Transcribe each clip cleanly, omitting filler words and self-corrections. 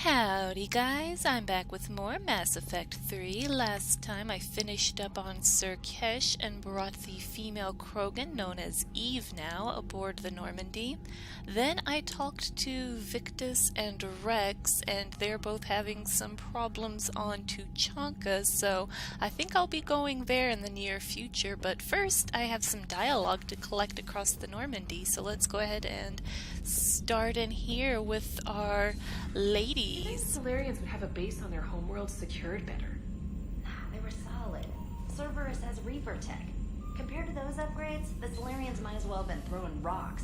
Howdy guys, I'm back with more Mass Effect 3. Last time I finished up on Sur'Kesh and brought the female Krogan, known as Eve now, aboard the Normandy. Then I talked to Victus and Wrex, and they're both having some problems on Tuchanka, so I think I'll be going there in the near future. But first, I have some dialogue to collect across the Normandy, so let's go ahead and start in here with our ladies. Do you think Salarians would have a base on their homeworld secured better? They were solid. Cerberus has Reaper tech. Compared to those upgrades, the Salarians might as well have been throwing rocks.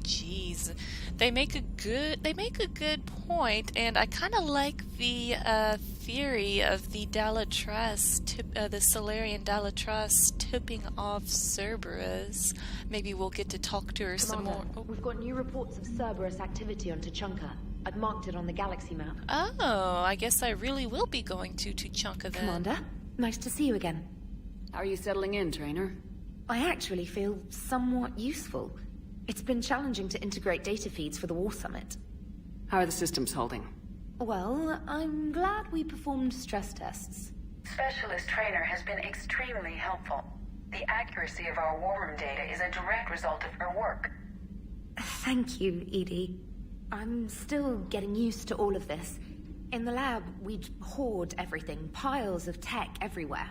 Jeez, they make a good point, and I kind of like the theory of the the Salarian Dalatras tipping off Cerberus. Maybe we'll get to talk to her some more. Oh. We've got new reports of Cerberus activity on Tuchanka. I've marked it on the galaxy map. Oh, I guess I really will be going to Tuchanka then. Commander, nice to see you again. How are you settling in, Trainer? I actually feel somewhat useful. It's been challenging to integrate data feeds for the War Summit. How are the systems holding? Well, I'm glad we performed stress tests. Specialist Trainer has been extremely helpful. The accuracy of our war room data is a direct result of her work. Thank you, Edie. I'm still getting used to all of this. In the lab, we'd hoard everything, piles of tech everywhere.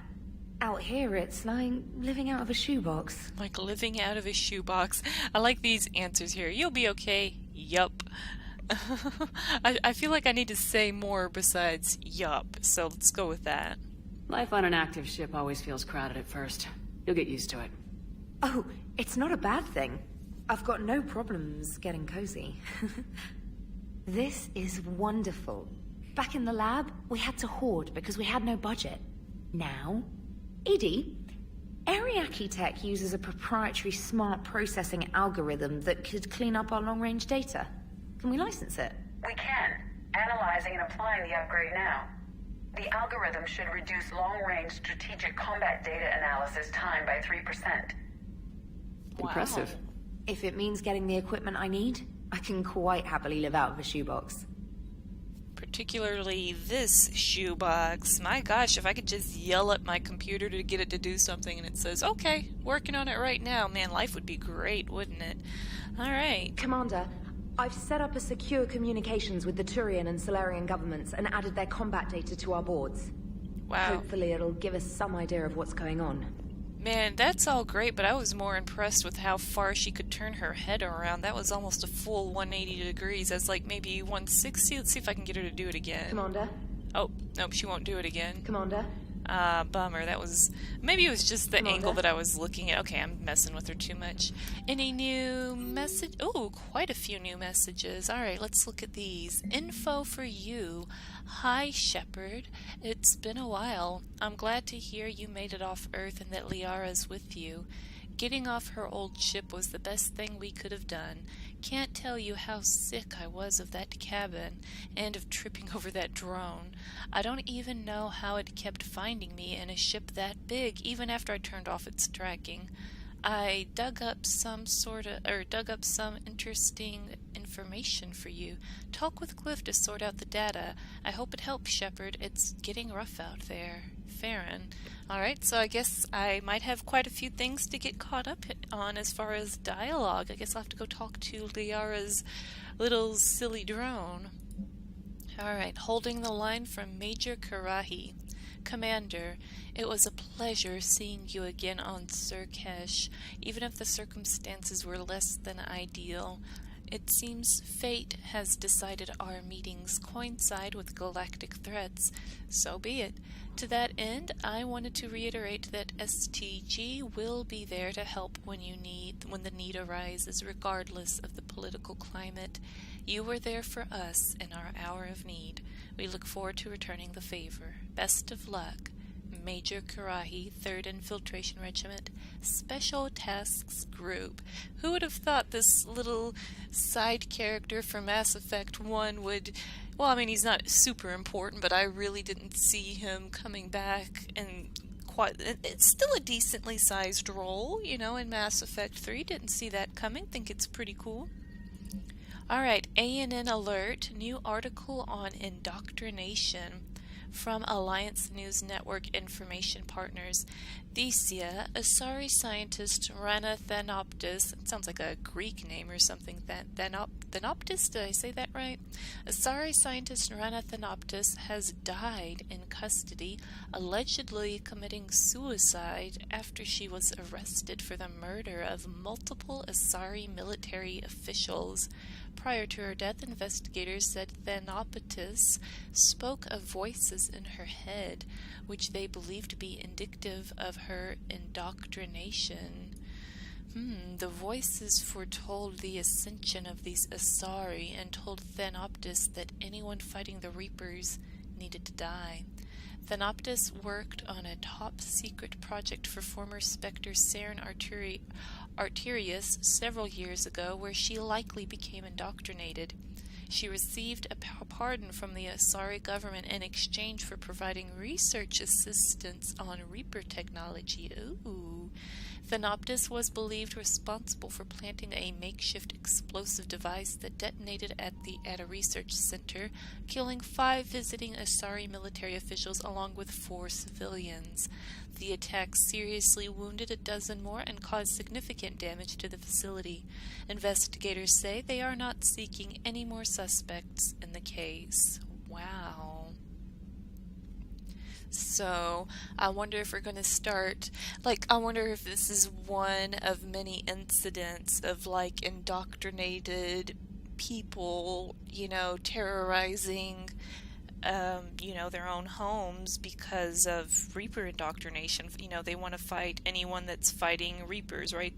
Out here, it's like living out of a shoebox. Like living out of a shoebox. I like these answers here. You'll be okay. Yup. I feel like I need to say more besides yup, so let's go with that. Life on an active ship always feels crowded at first. You'll get used to it. Oh, it's not a bad thing. I've got no problems getting cozy. This is wonderful. Back in the lab, we had to hoard because we had no budget. Now, Edie, Ariake Tech uses a proprietary smart processing algorithm that could clean up our long-range data. Can we license it? We can. Analyzing and applying the upgrade now. The algorithm should reduce long-range strategic combat data analysis time by 3%. Impressive. Wow. If it means getting the equipment I need, I can quite happily live out of a shoebox. Particularly this shoebox. My gosh, if I could just yell at my computer to get it to do something and it says, okay, working on it right now, man, life would be great, wouldn't it? Alright. Commander, I've set up a secure communications with the Turian and Solarian governments and added their combat data to our boards. Wow. Hopefully it'll give us some idea of what's going on. Man, that's all great, but I was more impressed with how far she could turn her head around. That was almost a full 180 degrees. That's like maybe 160. Let's see if I can get her to do it again. Commander? Oh, nope, she won't do it again. Commander? Bummer. That was... Maybe it was just the Commander? angle that I was looking at. Okay, I'm messing with her too much. Any new message? Oh, quite a few new messages. Alright, let's look at these. Info for you. Hi, Shepard. It's been a while. I'm glad to hear you made it off Earth and that Liara's with you. Getting off her old ship was the best thing we could have done. Can't tell you how sick I was of that cabin and of tripping over that drone. I don't even know how it kept finding me in a ship that big even after I turned off its tracking. I dug up some interesting information for you. Talk with Cliff to sort out the data. I hope it helps, Shepard. It's getting rough out there. Farron. Alright, so I guess I might have quite a few things to get caught up on as far as dialogue. I guess I'll have to go talk to Liara's little silly drone. Alright, holding the line from Major Karahi. Commander, it was a pleasure seeing you again on Sur'Kesh, even if the circumstances were less than ideal. It seems fate has decided our meetings coincide with galactic threats. So be it. To that end, I wanted to reiterate that STG will be there to help when the need arises, regardless of the political climate. You were there for us in our hour of need. We look forward to returning the favor. Best of luck. Major Karahi, 3rd Infiltration Regiment, Special Tasks Group. Who would have thought this little side character from Mass Effect 1 would... Well, I mean, he's not super important, but I really didn't see him coming back, and it's still a decently sized role, you know, in Mass Effect 3. Didn't see that coming. Think it's pretty cool. Alright, ANN alert. New article on indoctrination from Alliance News Network information partners. Thesia, Asari scientist Rana Thanoptis, it sounds like a Greek name or something, Thanoptis, did I say that right? Asari scientist Rana Thanoptis has died in custody, allegedly committing suicide after she was arrested for the murder of multiple Asari military officials. Prior to her death, investigators said Thanoptis spoke of voices in her head, which they believed to be indicative of her indoctrination. The voices foretold the ascension of these Asari and told Thanoptis that anyone fighting the Reapers needed to die. Thanoptis worked on a top-secret project for former Spectre Saren Arterius several years ago, where she likely became indoctrinated. She received a pardon from the Asari government in exchange for providing research assistance on Reaper technology. Ooh. Thanoptis was believed responsible for planting a makeshift explosive device that detonated at a research center, killing 5 visiting Asari military officials along with 4 civilians. The attack seriously wounded a dozen more and caused significant damage to the facility. Investigators say they are not seeking any more suspects in the case. Wow. So, I wonder if we're going to start, I wonder if this is one of many incidents of, indoctrinated people, terrorizing, their own homes because of Reaper indoctrination. They want to fight anyone that's fighting Reapers, right?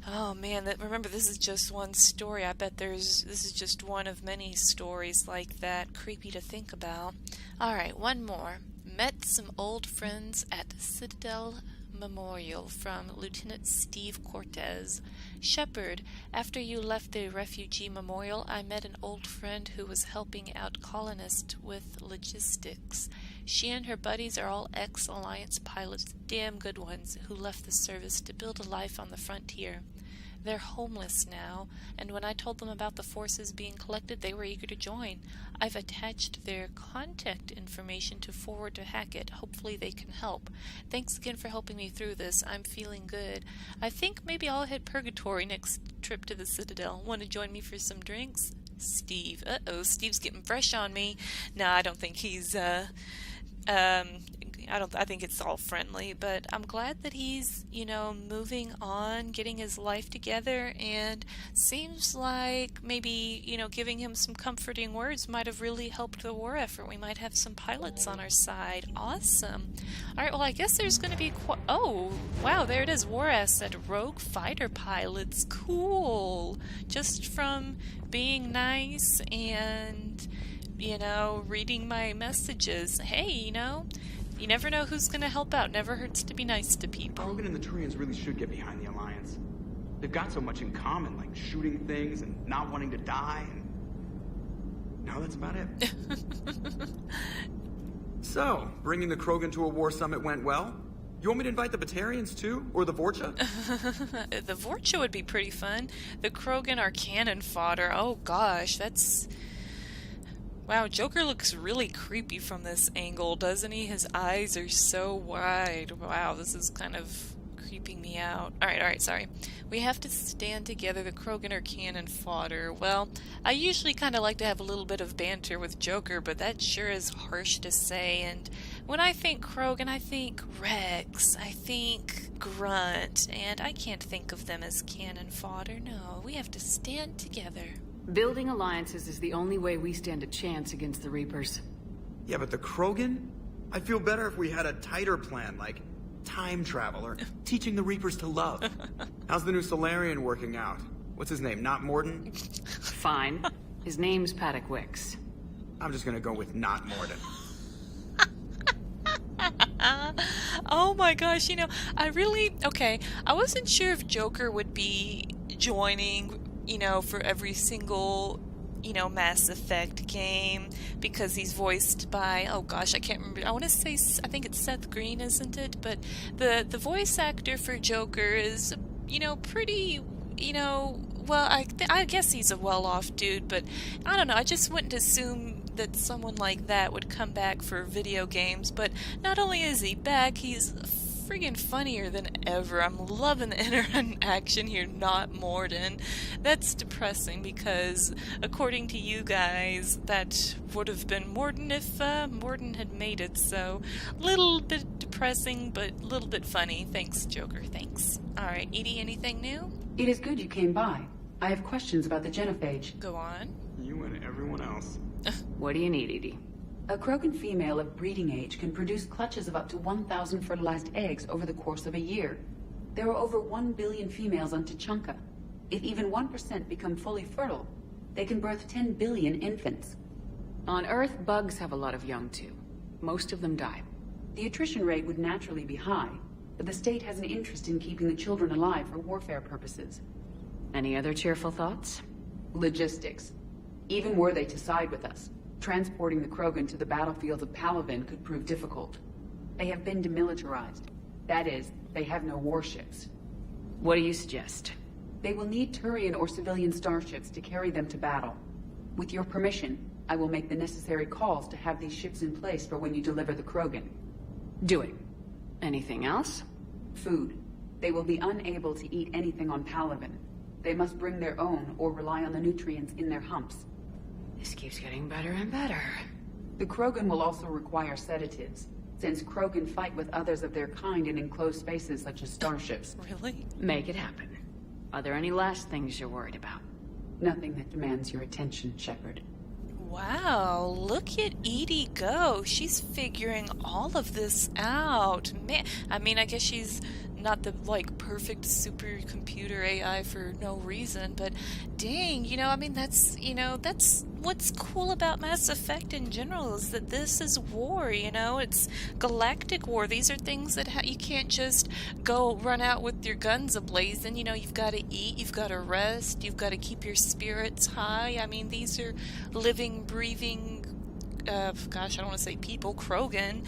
Oh man, remember, this is just one story. I bet this is just one of many stories like that. Creepy to think about. Alright, one more. Met some old friends at Citadel Memorial from Lieutenant Steve Cortez. Shepard, after you left the refugee memorial, I met an old friend who was helping out colonists with logistics. She and her buddies are all ex-Alliance pilots, damn good ones, who left the service to build a life on the frontier. They're homeless now, and when I told them about the forces being collected, they were eager to join. I've attached their contact information to forward to Hackett. Hopefully they can help. Thanks again for helping me through this. I'm feeling good. I think maybe I'll hit Purgatory next trip to the Citadel. Want to join me for some drinks? Steve. Uh-oh, Steve's getting fresh on me. No, I don't think he's, I think it's all friendly, but I'm glad that he's, moving on, getting his life together, and seems like maybe, giving him some comforting words might have really helped the war effort. We might have some pilots on our side. Awesome. Alright, well, I guess there's going to be oh, wow, there it is. War asset, rogue fighter pilots. Cool. Just from being nice and, reading my messages. Hey, you never know who's going to help out. Never hurts to be nice to people. Krogan and the Turians really should get behind the Alliance. They've got so much in common, like shooting things and not wanting to die. And now that's about it. So, bringing the Krogan to a war summit went well? You want me to invite the Batarians too? Or the Vorcha? The Vorcha would be pretty fun. The Krogan are cannon fodder. Oh gosh, that's... Wow, Joker looks really creepy from this angle, doesn't he? His eyes are so wide. Wow, this is kind of creeping me out. Alright, sorry. We have to stand together. The Krogan are cannon fodder. Well, I usually kind of like to have a little bit of banter with Joker, but that sure is harsh to say. And when I think Krogan, I think Wrex. I think Grunt. And I can't think of them as cannon fodder. No, we have to stand together. Building alliances is the only way we stand a chance against the Reapers. Yeah, but the Krogan? I'd feel better if we had a tighter plan, like time travel or teaching the Reapers to love. How's the new Solarian working out? What's his name, not Morden? Fine. His name's Paddock Wicks. I'm just gonna go with not Morden. Oh my gosh, I wasn't sure if Joker would be joining, for every single, Mass Effect game, because he's voiced by, oh gosh, I can't remember, I think it's Seth Green, isn't it? But the voice actor for Joker is, pretty, well, I guess he's a well-off dude, but I don't know. I just wouldn't assume that someone like that would come back for video games. But not only is he back, he's friggin' funnier than ever. I'm loving the interaction here, not Morden. That's depressing because, according to you guys, that would have been Morden if Morden had made it. So, little bit depressing, but a little bit funny. Thanks, Joker. Thanks. Alright, Edie, anything new? It is good you came by. I have questions about the genophage. Go on. You and everyone else. What do you need, Edie? A Krogan female of breeding age can produce clutches of up to 1,000 fertilized eggs over the course of a year. There are over 1 billion females on Tuchanka. If even 1% become fully fertile, they can birth 10 billion infants. On Earth, bugs have a lot of young, too. Most of them die. The attrition rate would naturally be high, but the state has an interest in keeping the children alive for warfare purposes. Any other cheerful thoughts? Logistics. Even were they to side with us, transporting the Krogan to the battlefields of Palaven could prove difficult. They have been demilitarized. That is, they have no warships. What do you suggest? They will need Turian or civilian starships to carry them to battle. With your permission, I will make the necessary calls to have these ships in place for when you deliver the Krogan. Do it. Anything else? Food. They will be unable to eat anything on Palaven. They must bring their own or rely on the nutrients in their humps. This keeps getting better and better. The Krogan will also require sedatives, since Krogan fight with others of their kind in enclosed spaces such as starships. Really? Make it happen. Are there any last things you're worried about? Nothing that demands your attention, Shepard. Wow, look at Edie go. She's figuring all of this out. Man, I mean, I guess she's not the, like, perfect supercomputer AI for no reason, but dang, I mean, that's what's cool about Mass Effect in general, is that this is war, it's galactic war. These are things that you can't just go run out with your guns ablazing. You've got to eat, you've got to rest, you've got to keep your spirits high. I mean, these are living, breathing, gosh, I don't want to say people, Krogan,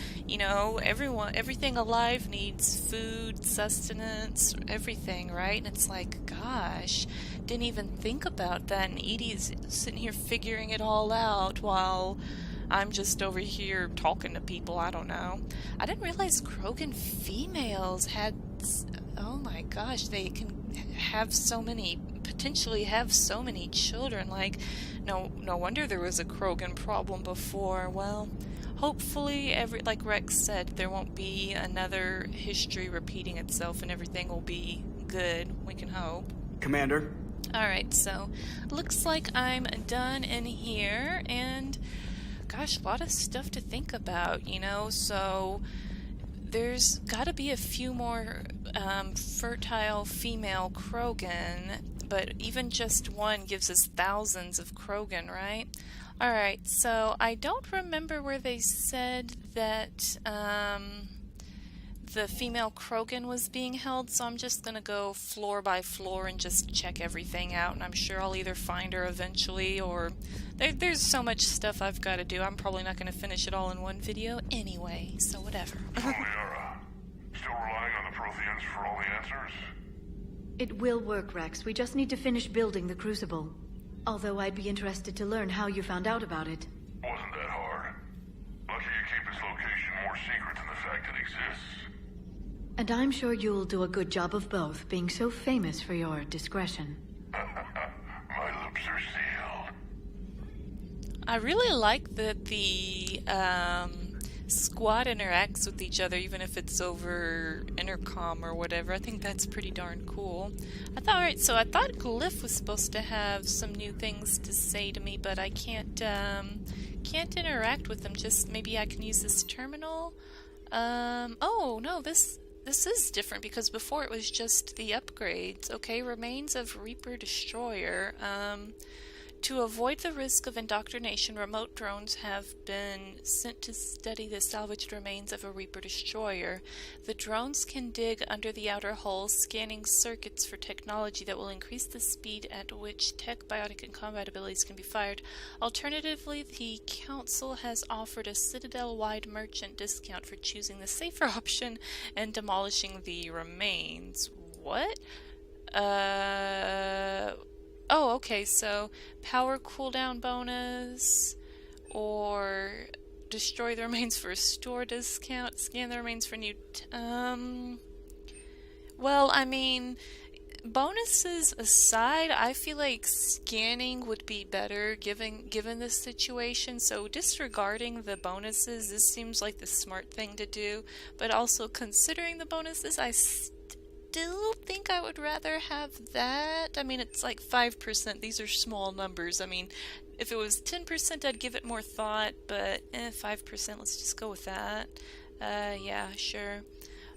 everything alive needs food, sustenance, everything, right? And it's like, gosh, didn't even think about that, and Edie's sitting here figuring it all out while I'm just over here talking to people. I don't know. I didn't realize Krogan females had, oh my gosh, they can potentially have so many children. Like, no wonder there was a Krogan problem before. Well, hopefully, like Wrex said, there won't be another history repeating itself and everything will be good. We can hope. Commander? Alright, so looks like I'm done in here, and gosh, a lot of stuff to think about, so there's gotta be a few more fertile female Krogan, but even just one gives us thousands of Krogan, right? Alright, so I don't remember where they said that the female Krogan was being held, so I'm just gonna go floor by floor and just check everything out, and I'm sure I'll either find her eventually, or there's so much stuff I've got to do. I'm probably not gonna finish it all in one video anyway, so whatever. Liara, still relying on the Protheans for all the answers? It will work, Wrex. We just need to finish building the Crucible. Although I'd be interested to learn how you found out about it. Wasn't that hard. Lucky you keep its location more secret than the fact it exists. And I'm sure you'll do a good job of both, being so famous for your discretion. My lips are sealed. I really like that the squad interacts with each other, even if it's over intercom or whatever. I think that's pretty darn cool. I thought Glyph was supposed to have some new things to say to me, but I can't interact with them. Just maybe I can use this terminal. Oh no, this is different because before it was just the upgrades. Okay, remains of Reaper Destroyer. To avoid the risk of indoctrination, remote drones have been sent to study the salvaged remains of a Reaper Destroyer. The drones can dig under the outer hull, scanning circuits for technology that will increase the speed at which tech, biotic, and combat abilities can be fired. Alternatively, the Council has offered a Citadel-wide merchant discount for choosing the safer option and demolishing the remains. What? Oh, okay, so power cooldown bonus, or destroy the remains for a store discount, scan the remains for new... well, I mean, bonuses aside, I feel like scanning would be better given this situation, so disregarding the bonuses, this seems like the smart thing to do, but also considering the bonuses, I still think I would rather have that. I mean, it's like 5%. These are small numbers. I mean, if it was 10%, I'd give it more thought, but 5%, let's just go with that. Yeah, sure.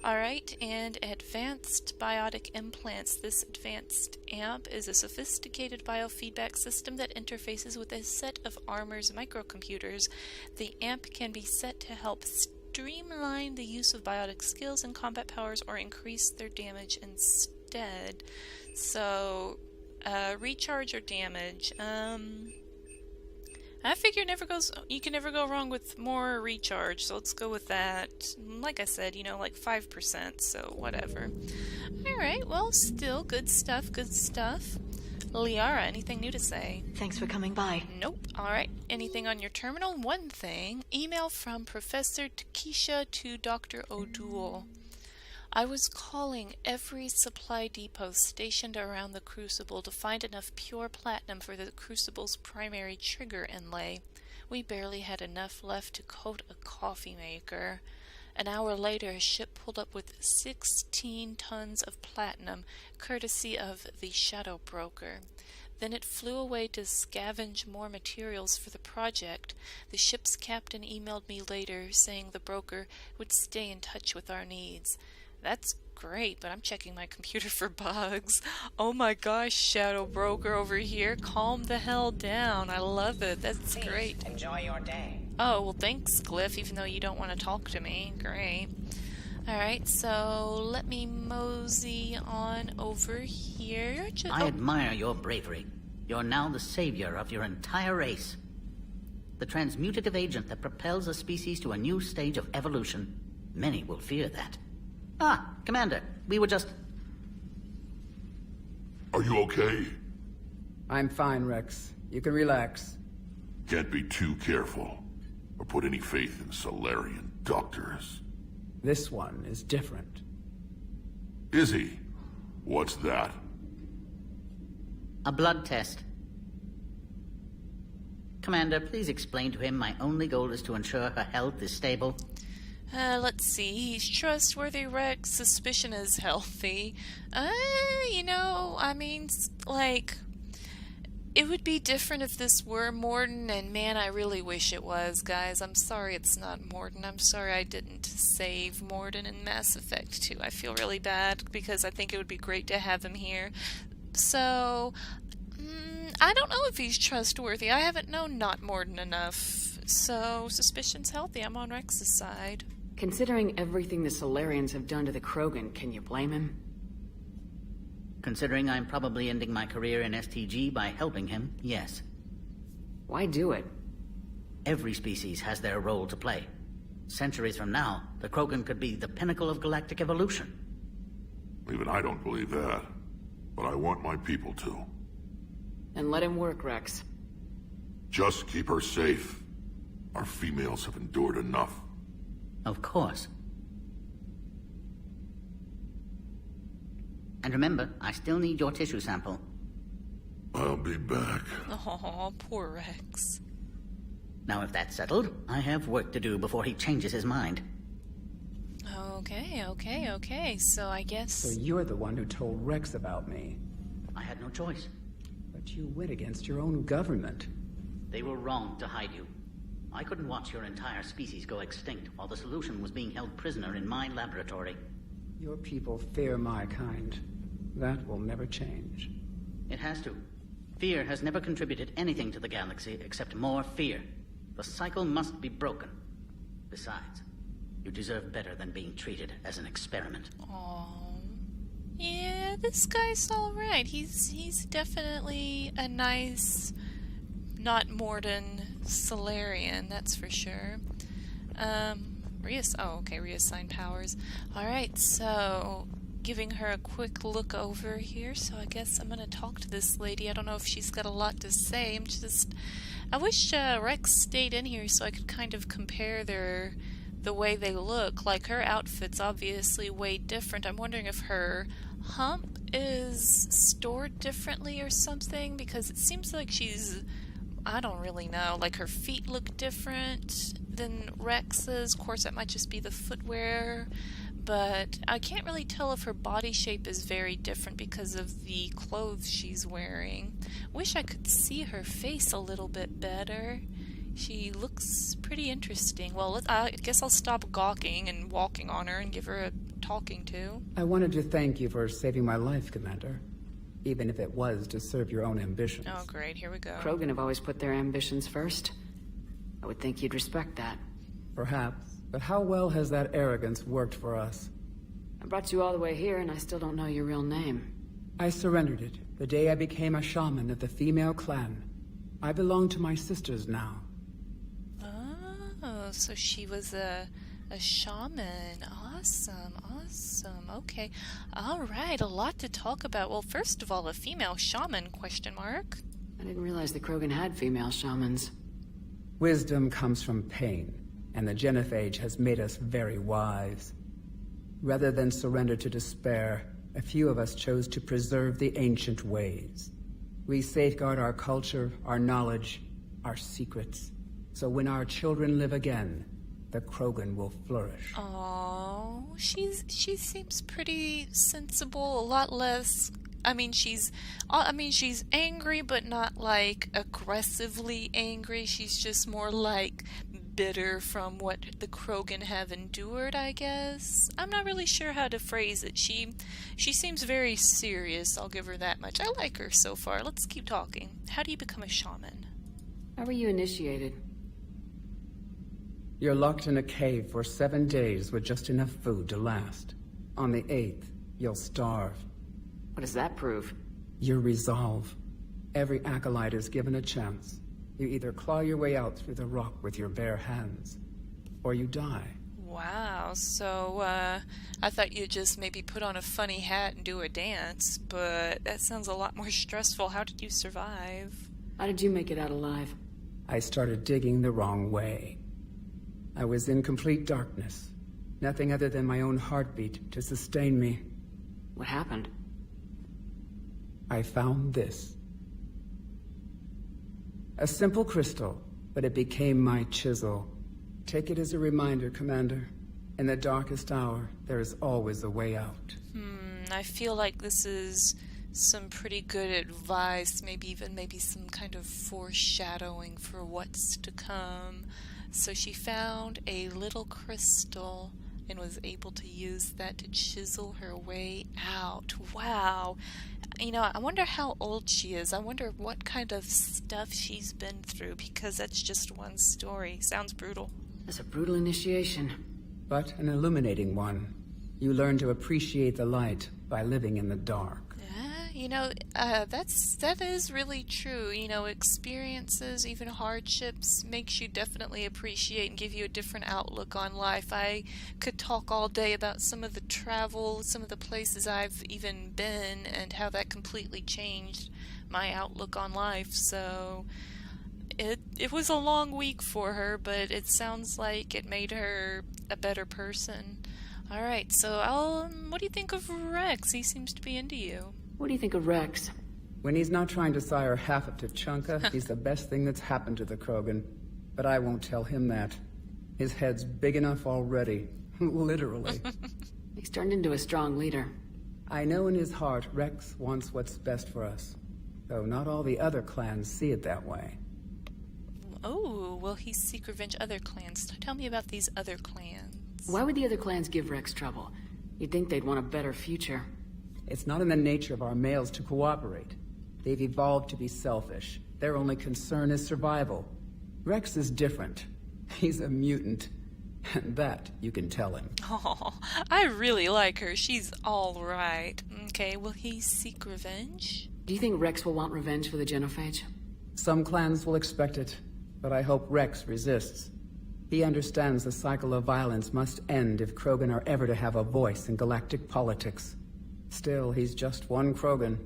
Alright, and advanced biotic implants. This advanced AMP is a sophisticated biofeedback system that interfaces with a set of Armor's microcomputers. The AMP can be set to help streamline the use of biotic skills and combat powers or increase their damage instead. So, recharge or damage. I figure you can never go wrong with more recharge, so let's go with that. Like I said, you know, like 5%, so whatever. Alright, well, still good stuff, good stuff. Liara, anything new to say? Thanks for coming by. Nope. Alright, anything on your terminal? One thing. Email from Professor Takesha to Dr. O'Doul. I was calling every supply depot stationed around the Crucible to find enough pure platinum for the Crucible's primary trigger inlay. We barely had enough left to coat a coffee maker. An hour later, a ship pulled up with 16 tons of platinum, courtesy of the Shadow Broker. Then it flew away to scavenge more materials for the project. The ship's captain emailed me later, saying the broker would stay in touch with our needs. That's great, but I'm checking my computer for bugs. Oh my gosh, Shadow Broker over here, calm the hell down. I love it. That's great. Enjoy your day. Oh, well thanks, Glyph, even though you don't want to talk to me. Great. Alright, so let me mosey on over here. I admire your bravery. You're now the savior of your entire race. The transmutative agent that propels a species to a new stage of evolution. Many will fear that. Ah, Commander, we were just... Are you okay? I'm fine, Wrex. You can relax. Can't be too careful, or put any faith in Solarian doctors. This one is different. Is he? What's that? A blood test. Commander, please explain to him my only goal is to ensure her health is stable. Let's see. He's trustworthy, Wrex. Suspicion is healthy. You know, I mean, like, it would be different if this were Mordin, and man, I really wish it was, guys. I'm sorry it's not Mordin. I'm sorry I didn't save Mordin in Mass Effect 2. I feel really bad, because I think it would be great to have him here. So, I don't know if he's trustworthy. I haven't known not Mordin enough. So, suspicion's healthy. I'm on Rex's side. Considering everything the Solarians have done to the Krogan, can you blame him? Considering I'm probably ending my career in STG by helping him, yes. Why do it? Every species has their role to play. Centuries from now, the Krogan could be the pinnacle of galactic evolution. Even I don't believe that. But I want my people to. And let him work, Wrex. Just keep her safe. Our females have endured enough. Of course. And remember, I still need your tissue sample. I'll be back. Oh, poor Wrex. Now if that's settled, I have work to do before he changes his mind. Okay. So I guess... So you're the one who told Wrex about me. I had no choice. But you went against your own government. They were wrong to hide you. I couldn't watch your entire species go extinct while the solution was being held prisoner in my laboratory. Your people fear my kind. That will never change. It has to. Fear has never contributed anything to the galaxy except more fear. The cycle must be broken. Besides, you deserve better than being treated as an experiment. Aww. Yeah, this guy's alright. He's definitely a nice, not Mordin Solarian, that's for sure. Reassign powers. Alright, so giving her a quick look over here, so I guess I'm gonna talk to this lady. I don't know if she's got a lot to say. I wish Wrex stayed in here so I could kind of compare the way they look. Like, her outfit's obviously way different. I'm wondering if her hump is stored differently or something, because it seems like I don't really know, like her feet look different than Rex's. Of course, that might just be the footwear, but I can't really tell if her body shape is very different because of the clothes she's wearing. Wish I could see her face a little bit better. She looks pretty interesting. Well, I guess I'll stop gawking and walking on her and give her a talking to. I wanted to thank you for saving my life, Commander. Even if it was to serve your own ambitions. Oh, great. Here we go. Krogan have always put their ambitions first. I would think you'd respect that. Perhaps. But how well has that arrogance worked for us? I brought you all the way here, and I still don't know your real name. I surrendered it the day I became a shaman of the female clan. I belong to my sisters now. Oh, so she was a shaman. Awesome. Okay. Alright, a lot to talk about. Well, first of all, a female shaman, question mark. I didn't realize the Krogan had female shamans. Wisdom comes from pain, and the genophage has made us very wise. Rather than surrender to despair, a few of us chose to preserve the ancient ways. We safeguard our culture, our knowledge, our secrets. So when our children live again, the Krogan will flourish. Oh, she seems pretty sensible, a lot less. She's angry, but not like aggressively angry. She's just more like bitter from what the Krogan have endured, I guess. I'm not really sure how to phrase it. She seems very serious, I'll give her that much. I like her so far. Let's keep talking. How do you become a shaman? How were you initiated? You're locked in a cave for 7 days with just enough food to last. On the 8th, you'll starve. What does that prove? Your resolve. Every acolyte is given a chance. You either claw your way out through the rock with your bare hands, or you die. Wow, so, I thought you'd just maybe put on a funny hat and do a dance, but that sounds a lot more stressful. How did you survive? How did you make it out alive? I started digging the wrong way. I was in complete darkness. Nothing other than my own heartbeat to sustain me. What happened? I found this. A simple crystal, but it became my chisel. Take it as a reminder, Commander. In the darkest hour, there is always a way out. I feel like this is some pretty good advice, maybe some kind of foreshadowing for what's to come. So she found a little crystal and was able to use that to chisel her way out. Wow. I wonder how old she is. I wonder what kind of stuff she's been through, because that's just one story. Sounds brutal. That's a brutal initiation. But an illuminating one. You learn to appreciate the light by living in the dark. That is really true. Experiences, even hardships, makes you definitely appreciate and give you a different outlook on life. I could talk all day about some of the travel, some of the places I've even been, and how that completely changed my outlook on life. So it was a long week for her, but it sounds like it made her a better person. Alright, so what do you think of Wrex? He seems to be into you. What do you think of Wrex? When he's not trying to sire half of Tuchanka, he's the best thing that's happened to the Krogan. But I won't tell him that. His head's big enough already. Literally. He's turned into a strong leader. I know in his heart Wrex wants what's best for us. Though not all the other clans see it that way. Oh, will he seek revenge other clans? Tell me about these other clans. Why would the other clans give Wrex trouble? You'd think they'd want a better future. It's not in the nature of our males to cooperate. They've evolved to be selfish. Their only concern is survival. Wrex is different. He's a mutant. And that you can tell him. Oh, I really like her. She's all right. Okay, will he seek revenge? Do you think Wrex will want revenge for the genophage? Some clans will expect it, but I hope Wrex resists. He understands the cycle of violence must end if Krogan are ever to have a voice in galactic politics. Still, he's just one Krogan.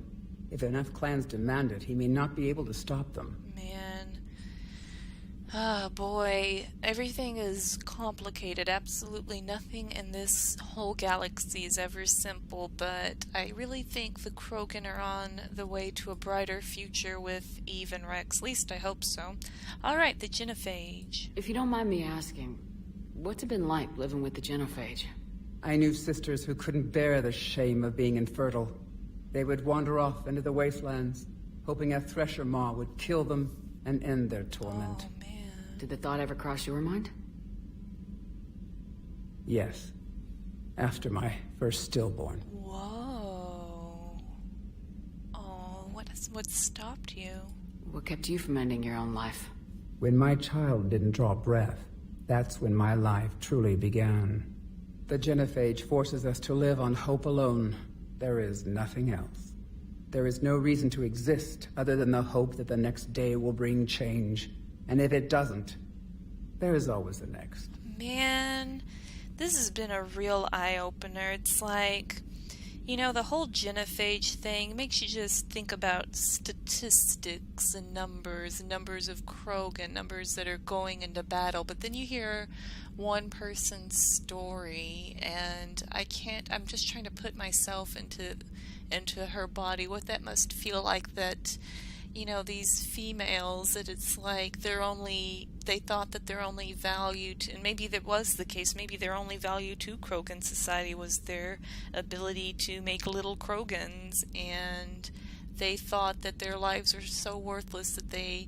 If enough clans demand it, he may not be able to stop them. Man. Ah, boy. Everything is complicated. Absolutely nothing in this whole galaxy is ever simple, but I really think the Krogan are on the way to a brighter future with Eve and Wrex. At least I hope so. Alright, the Genophage. If you don't mind me asking, what's it been like living with the Genophage? I knew sisters who couldn't bear the shame of being infertile. They would wander off into the wastelands, hoping a thresher maw would kill them and end their torment. Oh, man. Did the thought ever cross your mind? Yes. After my first stillborn. Whoa. Oh, what stopped you? What kept you from ending your own life? When my child didn't draw breath, that's when my life truly began. The Genophage forces us to live on hope alone. There is nothing else. There is no reason to exist other than the hope that the next day will bring change. And if it doesn't, there is always the next. Man, this has been a real eye-opener. It's like, you know, the whole Genophage thing makes you just think about statistics and numbers of Krogan, numbers that are going into battle. But then you hear one person's story, and I'm just trying to put myself into her body, what that must feel like, that, you know, these females, that it's like they thought that their only value to, and maybe that was the case, maybe their only value to Krogan society was their ability to make little Krogans, and they thought that their lives were so worthless that they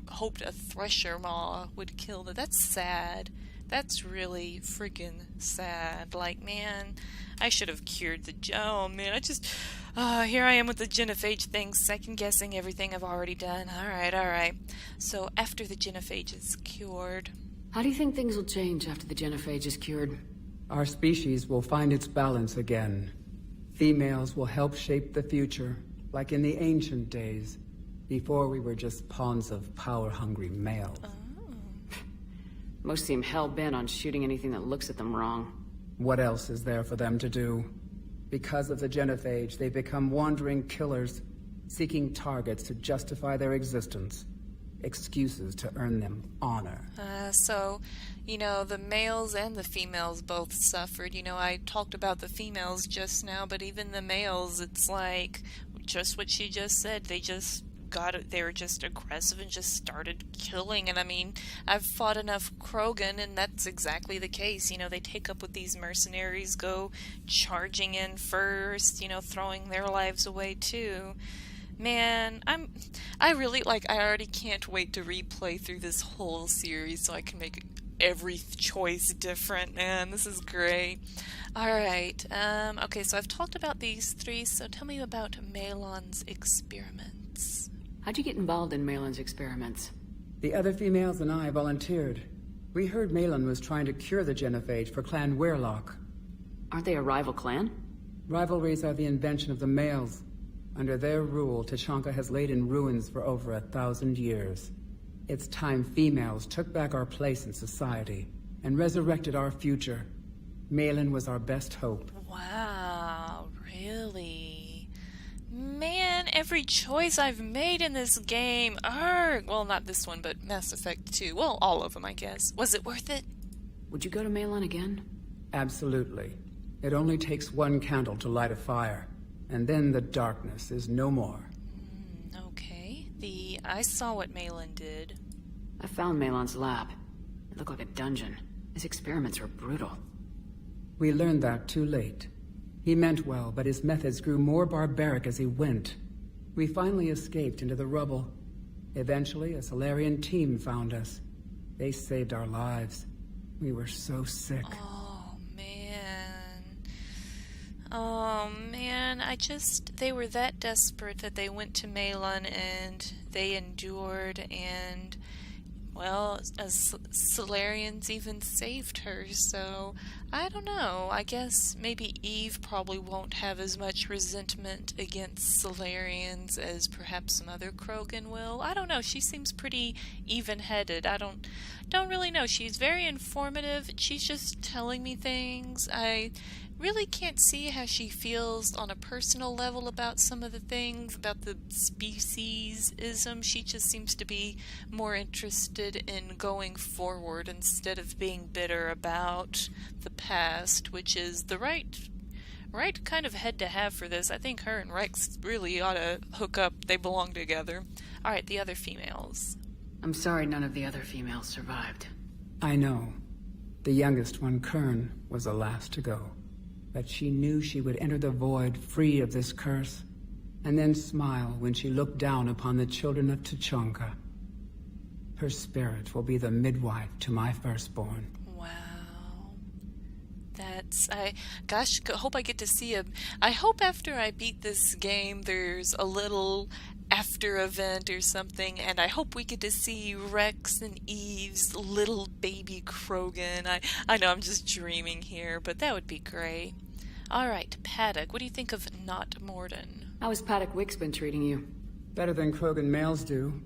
hoped a thresher maw would kill them. That's sad. That's really friggin' sad. Like, man, I should have cured the... Oh, man, here I am with the Genophage thing, second-guessing everything I've already done. Alright. So, after the Genophage is cured... How do you think things will change after the Genophage is cured? Our species will find its balance again. Females will help shape the future, like in the ancient days, before we were just pawns of power-hungry males. Most seem hell-bent on shooting anything that looks at them wrong. What else is there for them to do? Because of the Genophage, they become wandering killers, seeking targets to justify their existence. Excuses to earn them honor. So, you know, the males and the females both suffered. You know, I talked about the females just now, but even the males, it's like, just what she just said, they were just aggressive and just started killing. And I mean, I've fought enough Krogan, and that's exactly the case. You know, they take up with these mercenaries, go charging in first, you know, throwing their lives away too. Man, I already can't wait to replay through this whole series so I can make every choice different. Man, this is great. Alright, okay, so I've talked about these three, so tell me about Maelon's experiments. How'd you get involved in Maelon's experiments? The other females and I volunteered. We heard Maelon was trying to cure the Genophage for Clan Weirlock. Aren't they a rival clan? Rivalries are the invention of the males. Under their rule, Tuchanka has laid in ruins for over 1,000 years. It's time females took back our place in society and resurrected our future. Maelon was our best hope. Wow, really? Man, every choice I've made in this game, well, not this one, but Mass Effect 2. Well, all of them, I guess. Was it worth it? Would you go to Maelon again? Absolutely. It only takes one candle to light a fire, and then the darkness is no more. Okay. I saw what Maelon did. I found Maelon's lab. It looked like a dungeon. His experiments were brutal. We learned that too late. He meant well, but his methods grew more barbaric as he went. We finally escaped into the rubble. Eventually, a Solarian team found us. They saved our lives. We were so sick. Oh man, they were that desperate that they went to Maelon and they endured, and, well, as Solarians even saved her, so I don't know. I guess maybe Eve probably won't have as much resentment against Solarians as perhaps some other Krogan will. I don't know. She seems pretty even-headed. I don't really know. She's very informative. She's just telling me things. really can't see how she feels on a personal level about some of the things, about the speciesism. She just seems to be more interested in going forward instead of being bitter about the past, which is the right kind of head to have for this. I think her and Wrex really ought to hook up. They belong together. Alright, the other females. I'm sorry none of the other females survived. I know. The youngest one, Kern, was the last to go. But she knew she would enter the void free of this curse, and then smile when she looked down upon the children of Tuchanka. Her spirit will be the midwife to my firstborn. Wow. Gosh, hope I get to see him. I hope after I beat this game there's a little after event or something, and I hope we get to see Wrex and Eve's little baby Krogan. I know I'm just dreaming here, but that would be great. Alright, Paddock, what do you think of Not Morden? How has Paddock Wick's been treating you? Better than Krogan males do.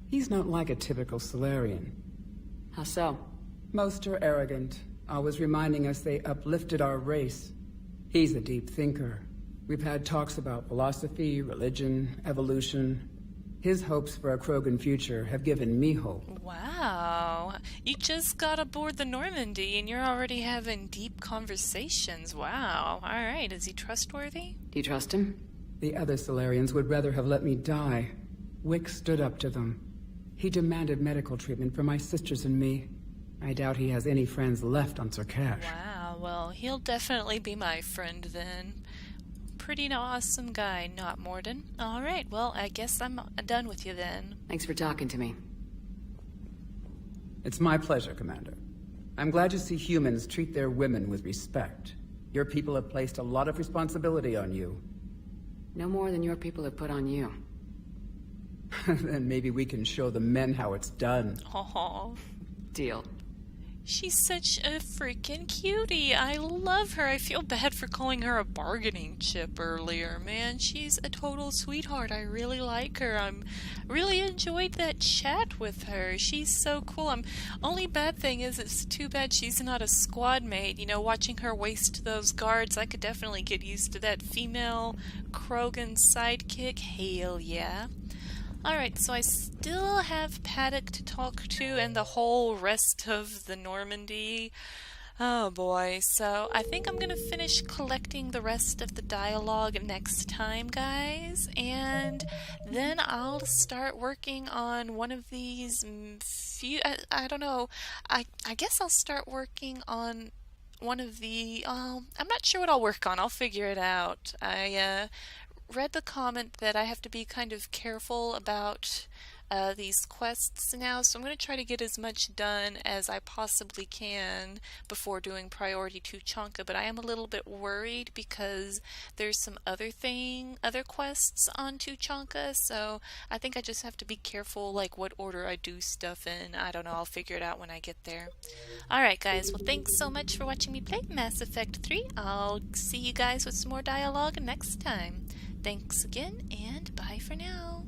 He's not like a typical Solarian. How so? Most are arrogant, always reminding us they uplifted our race. He's a deep thinker. We've had talks about philosophy, religion, evolution. His hopes for a Krogan future have given me hope. Wow. You just got aboard the Normandy and you're already having deep conversations. Wow. Alright, is he trustworthy? Do you trust him? The other Solarians would rather have let me die. Wick stood up to them. He demanded medical treatment for my sisters and me. I doubt he has any friends left on Sur'Kesh. Wow, well, he'll definitely be my friend then. Pretty awesome guy, Not Morden. Alright, well, I guess I'm done with you then. Thanks for talking to me. It's my pleasure, Commander. I'm glad to see humans treat their women with respect. Your people have placed a lot of responsibility on you. No more than your people have put on you. Then maybe we can show the men how it's done. Aww. Deal. She's such a freaking cutie. I love her. I feel bad for calling her a bargaining chip earlier, man. She's a total sweetheart. I really like her. I'm really enjoyed that chat with her. She's so cool. Only bad thing is it's too bad she's not a squad mate. You know, watching her waste those guards, I could definitely get used to that female Krogan sidekick. Hell yeah. Alright, so I still have Paddock to talk to and the whole rest of the Normandy. Oh boy, so I think I'm gonna finish collecting the rest of the dialogue next time, guys, and then I'll start working on one of these I don't know, I guess I'll start working on one of the, I'm not sure what I'll work on, I'll figure it out. I read the comment that I have to be kind of careful about these quests now, so I'm going to try to get as much done as I possibly can before doing Priority 2 Chonka, but I am a little bit worried because there's some other quests on Tuchanka, so I think I just have to be careful like what order I do stuff in. I don't know, I'll figure it out when I get there. Alright guys, well thanks so much for watching me play Mass Effect 3. I'll see you guys with some more dialogue next time. Thanks again, and bye for now.